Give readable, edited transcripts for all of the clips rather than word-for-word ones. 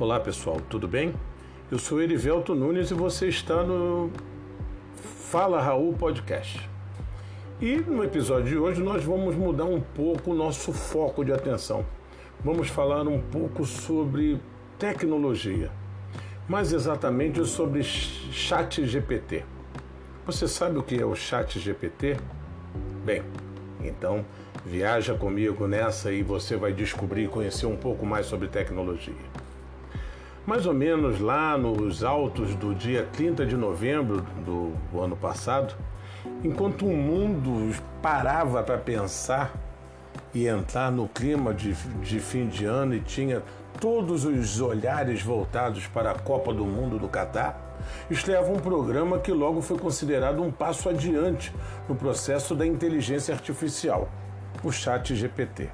Olá pessoal, tudo bem? Eu sou Erivelto Nunes e você está no Fala Raul Podcast. E no episódio de hoje nós vamos mudar um pouco o nosso foco de atenção. Vamos falar um pouco sobre tecnologia, mais exatamente sobre ChatGPT. Você sabe o que é o ChatGPT? Bem, então viaja comigo nessa e você vai descobrir e conhecer um pouco mais sobre tecnologia. Mais ou menos lá nos altos do dia 30 de novembro do ano passado, enquanto o mundo parava para pensar e entrar no clima de fim de ano e tinha todos os olhares voltados para a Copa do Mundo do Catar, estreava um programa que logo foi considerado um passo adiante no processo da inteligência artificial, o ChatGPT.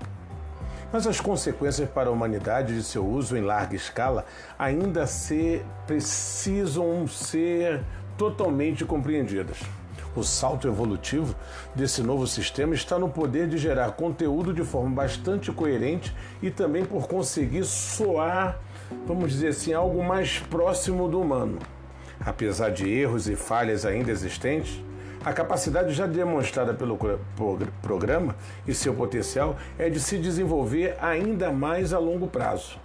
Mas as consequências para a humanidade de seu uso em larga escala ainda precisam ser totalmente compreendidas. O salto evolutivo desse novo sistema está no poder de gerar conteúdo de forma bastante coerente e também por conseguir soar, vamos dizer assim, algo mais próximo do humano. Apesar de erros e falhas ainda existentes, a capacidade já demonstrada pelo programa e seu potencial é de se desenvolver ainda mais a longo prazo.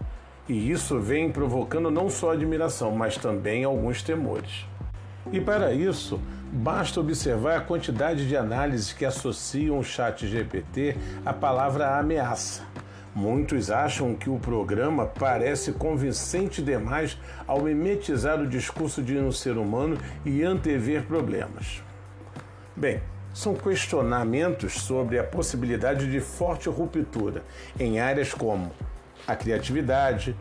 E isso vem provocando não só admiração, mas também alguns temores. E para isso, basta observar a quantidade de análises que associam o ChatGPT à palavra ameaça. Muitos acham que o programa parece convincente demais ao mimetizar o discurso de um ser humano e antever problemas. Bem, são questionamentos sobre a possibilidade de forte ruptura em áreas como a criatividade,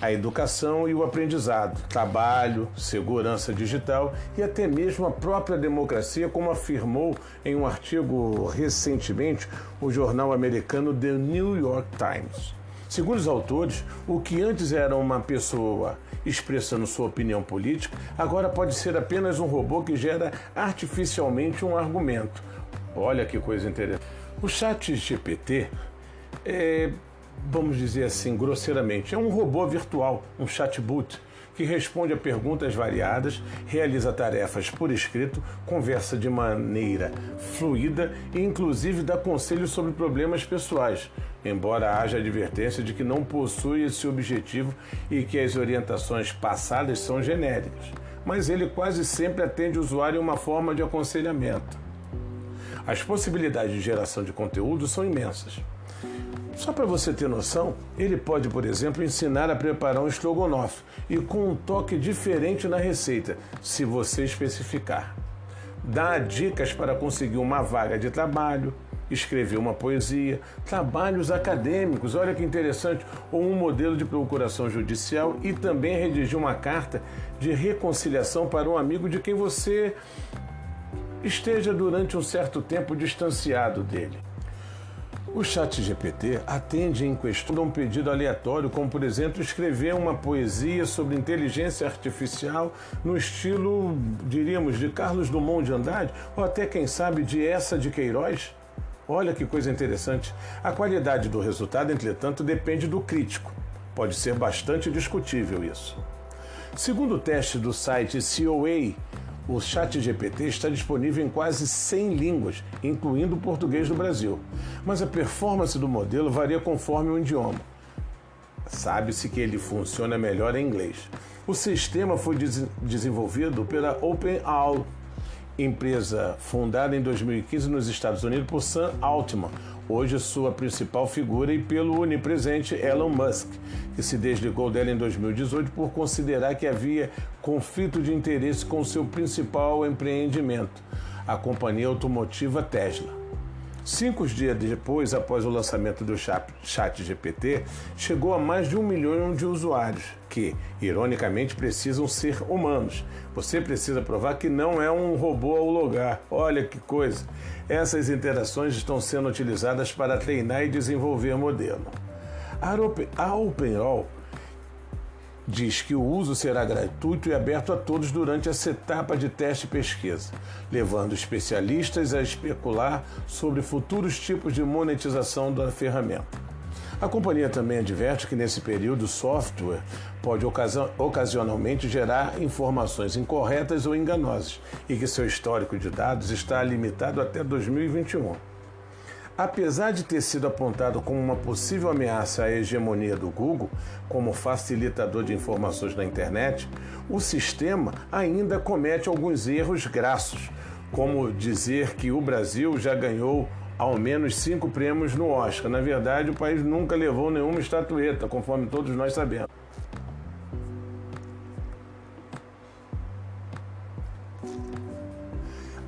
a educação e o aprendizado, trabalho, segurança digital e até mesmo a própria democracia, como afirmou em um artigo recentemente o jornal americano The New York Times. Segundo os autores, o que antes era uma pessoa expressando sua opinião política, agora pode ser apenas um robô que gera artificialmente um argumento. Olha que coisa interessante. O ChatGPT vamos dizer assim, grosseiramente, é um robô virtual, um chatbot, que responde a perguntas variadas, realiza tarefas por escrito, conversa de maneira fluida e inclusive dá conselhos sobre problemas pessoais, embora haja advertência de que não possui esse objetivo e que as orientações passadas são genéricas, mas ele quase sempre atende o usuário em uma forma de aconselhamento. As possibilidades de geração de conteúdo são imensas. Só para você ter noção, ele pode, por exemplo, ensinar a preparar um estrogonofe e com um toque diferente na receita, se você especificar. Dá dicas para conseguir uma vaga de trabalho, escrever uma poesia, trabalhos acadêmicos, olha que interessante, ou um modelo de procuração judicial e também redigir uma carta de reconciliação para um amigo de quem você esteja durante um certo tempo distanciado dele. O ChatGPT atende em questão a um pedido aleatório, como por exemplo escrever uma poesia sobre inteligência artificial no estilo, diríamos, de Carlos Drummond de Andrade, ou até quem sabe de Eça de Queiroz. Olha que coisa interessante. A qualidade do resultado, entretanto, depende do crítico. Pode ser bastante discutível isso. Segundo o teste do site COA, o ChatGPT está disponível em quase 100 línguas, incluindo o português do Brasil. Mas a performance do modelo varia conforme o idioma. Sabe-se que ele funciona melhor em inglês. O sistema foi desenvolvido pela OpenAI, empresa fundada em 2015 nos Estados Unidos por Sam Altman, hoje sua principal figura, e pelo onipresente Elon Musk, que se desligou dela em 2018 por considerar que havia conflito de interesse com seu principal empreendimento, a companhia automotiva Tesla. 5 dias depois, após o lançamento do ChatGPT, chegou a mais de 1 milhão de usuários, que, ironicamente, precisam ser humanos. Você precisa provar que não é um robô ao logar. Olha que coisa! Essas interações estão sendo utilizadas para treinar e desenvolver modelo. A OpenAI diz que o uso será gratuito e aberto a todos durante essa etapa de teste e pesquisa, levando especialistas a especular sobre futuros tipos de monetização da ferramenta. A companhia também adverte que nesse período o software pode ocasionalmente gerar informações incorretas ou enganosas e que seu histórico de dados está limitado até 2021. Apesar de ter sido apontado como uma possível ameaça à hegemonia do Google, como facilitador de informações na internet, o sistema ainda comete alguns erros grassos, como dizer que o Brasil já ganhou ao menos 5 prêmios no Oscar. Na verdade, o país nunca levou nenhuma estatueta, conforme todos nós sabemos.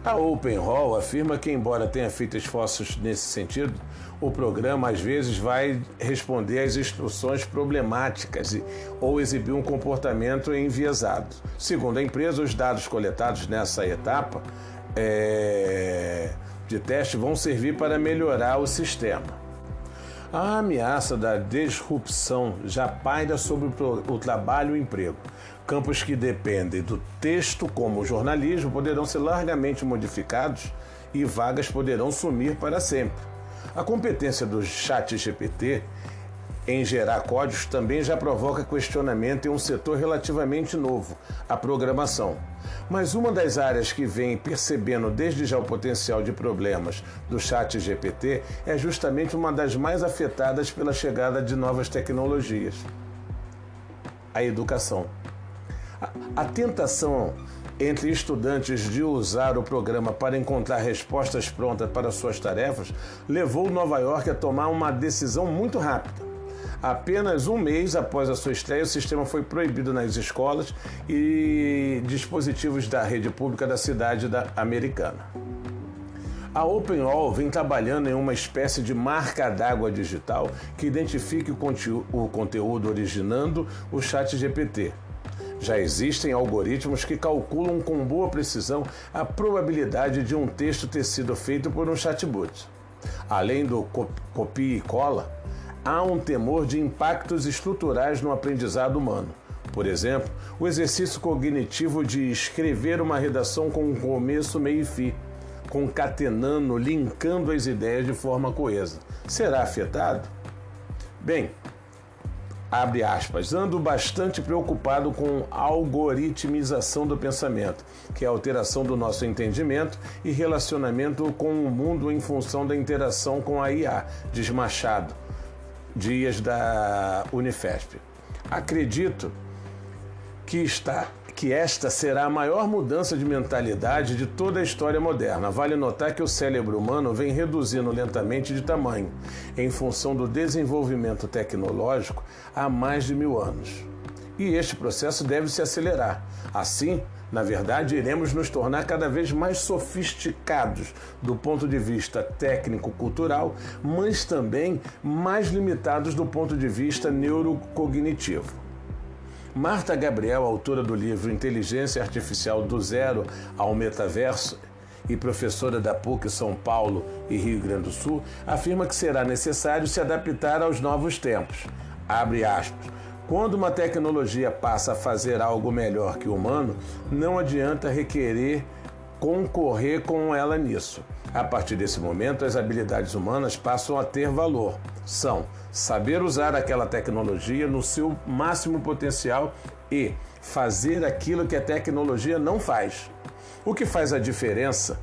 A OpenHall afirma que, embora tenha feito esforços nesse sentido, o programa às vezes vai responder às instruções problemáticas ou exibir um comportamento enviesado. Segundo a empresa, os dados coletados nessa etapa de teste vão servir para melhorar o sistema. A ameaça da disrupção já paira sobre o trabalho e o emprego. Campos que dependem do texto, como o jornalismo, poderão ser largamente modificados e vagas poderão sumir para sempre. A competência do ChatGPT em gerar códigos também já provoca questionamento em um setor relativamente novo, a programação. Mas uma das áreas que vem percebendo desde já o potencial de problemas do ChatGPT é justamente uma das mais afetadas pela chegada de novas tecnologias: a educação. A tentação entre estudantes de usar o programa para encontrar respostas prontas para suas tarefas levou Nova York a tomar uma decisão muito rápida. Apenas um mês após a sua estreia, o sistema foi proibido nas escolas e dispositivos da rede pública da cidade americana. A OpenHall vem trabalhando em uma espécie de marca d'água digital que identifique o conteúdo originando o ChatGPT. Já existem algoritmos que calculam com boa precisão a probabilidade de um texto ter sido feito por um chatbot. Além do copia e cola, há um temor de impactos estruturais no aprendizado humano. Por exemplo, o exercício cognitivo de escrever uma redação com um começo, meio e fim, concatenando, linkando as ideias de forma coesa. Será afetado? Bem, abre aspas, ando bastante preocupado com a algoritmização do pensamento, que é a alteração do nosso entendimento e relacionamento com o mundo em função da interação com a IA, diz Machado Dias, da Unifesp. Acredito que esta será a maior mudança de mentalidade de toda a história moderna. Vale notar que o cérebro humano vem reduzindo lentamente de tamanho, em função do desenvolvimento tecnológico há mais de 1000 anos. E este processo deve se acelerar. Assim, na verdade, iremos nos tornar cada vez mais sofisticados do ponto de vista técnico-cultural, mas também mais limitados do ponto de vista neurocognitivo. Marta Gabriel, autora do livro Inteligência Artificial do Zero ao Metaverso e professora da PUC São Paulo e Rio Grande do Sul, afirma que será necessário se adaptar aos novos tempos. Abre aspas. Quando uma tecnologia passa a fazer algo melhor que o humano, não adianta requerer concorrer com ela nisso. A partir desse momento, as habilidades humanas passam a ter valor. São saber usar aquela tecnologia no seu máximo potencial e fazer aquilo que a tecnologia não faz. O que faz a diferença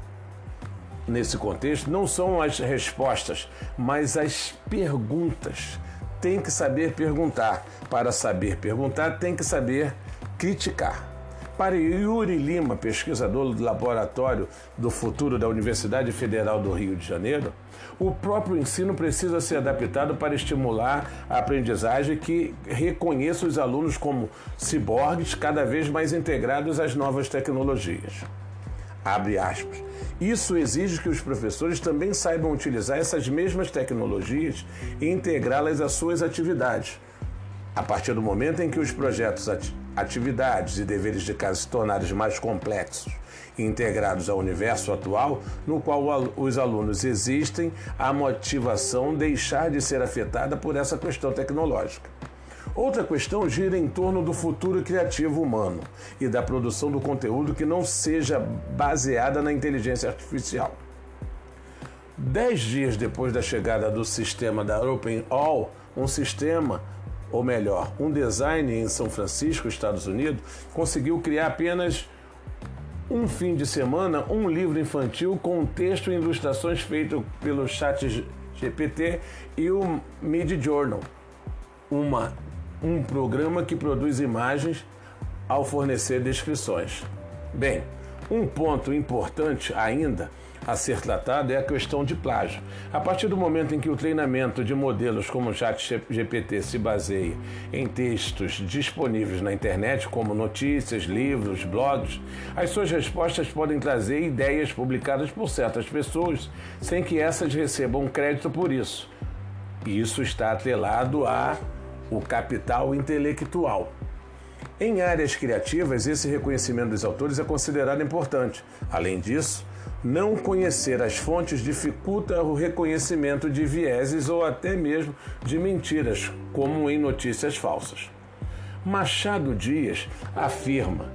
nesse contexto não são as respostas, mas as perguntas. Tem que saber perguntar. Para saber perguntar, tem que saber criticar. Para Yuri Lima, pesquisador do Laboratório do Futuro da Universidade Federal do Rio de Janeiro, o próprio ensino precisa ser adaptado para estimular a aprendizagem que reconheça os alunos como ciborgues cada vez mais integrados às novas tecnologias. Abre aspas. Isso exige que os professores também saibam utilizar essas mesmas tecnologias e integrá-las às suas atividades. A partir do momento em que os projetos, atividades e deveres de casa se tornarem mais complexos e integrados ao universo atual, no qual os alunos existem, a motivação deixar de ser afetada por essa questão tecnológica. Outra questão gira em torno do futuro criativo humano e da produção do conteúdo que não seja baseada na inteligência artificial. 10 dias depois da chegada do sistema da OpenAI, um design em São Francisco, Estados Unidos, conseguiu criar apenas um fim de semana um livro infantil com texto e ilustrações feito pelo ChatGPT e o Midjourney, um programa que produz imagens ao fornecer descrições. Bem, um ponto importante ainda a ser tratado é a questão de plágio. A partir do momento em que o treinamento de modelos como o ChatGPT se baseia em textos disponíveis na internet, como notícias, livros, blogs, as suas respostas podem trazer ideias publicadas por certas pessoas sem que essas recebam crédito por isso. E isso está atrelado ao capital intelectual. Em áreas criativas, esse reconhecimento dos autores é considerado importante. Além disso, não conhecer as fontes dificulta o reconhecimento de vieses ou até mesmo de mentiras, como em notícias falsas. Machado Dias afirma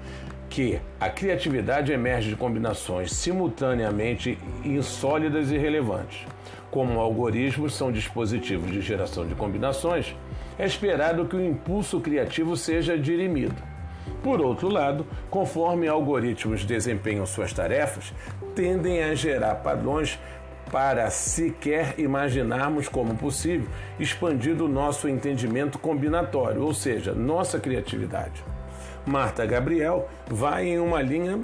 que a criatividade emerge de combinações simultaneamente insólidas e relevantes. Como algoritmos são dispositivos de geração de combinações, é esperado que o impulso criativo seja dirimido. Por outro lado, conforme algoritmos desempenham suas tarefas, tendem a gerar padrões para sequer imaginarmos como possível, expandindo o nosso entendimento combinatório, ou seja, nossa criatividade. Marta Gabriel vai em uma linha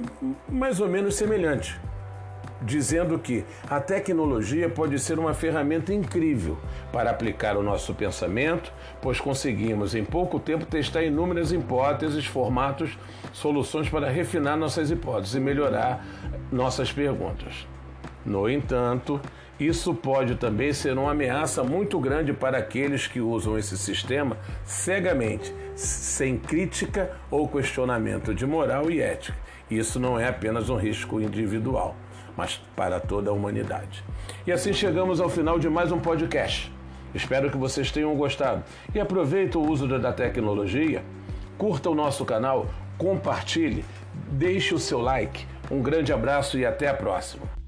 mais ou menos semelhante, dizendo que a tecnologia pode ser uma ferramenta incrível para aplicar o nosso pensamento, pois conseguimos em pouco tempo testar inúmeras hipóteses, formatos, soluções para refinar nossas hipóteses e melhorar nossas perguntas. No entanto, isso pode também ser uma ameaça muito grande para aqueles que usam esse sistema cegamente, sem crítica ou questionamento de moral e ética. Isso não é apenas um risco individual, mas para toda a humanidade. E assim chegamos ao final de mais um podcast. Espero que vocês tenham gostado. E aproveite o uso da tecnologia, curta o nosso canal, compartilhe, deixe o seu like. Um grande abraço e até a próxima.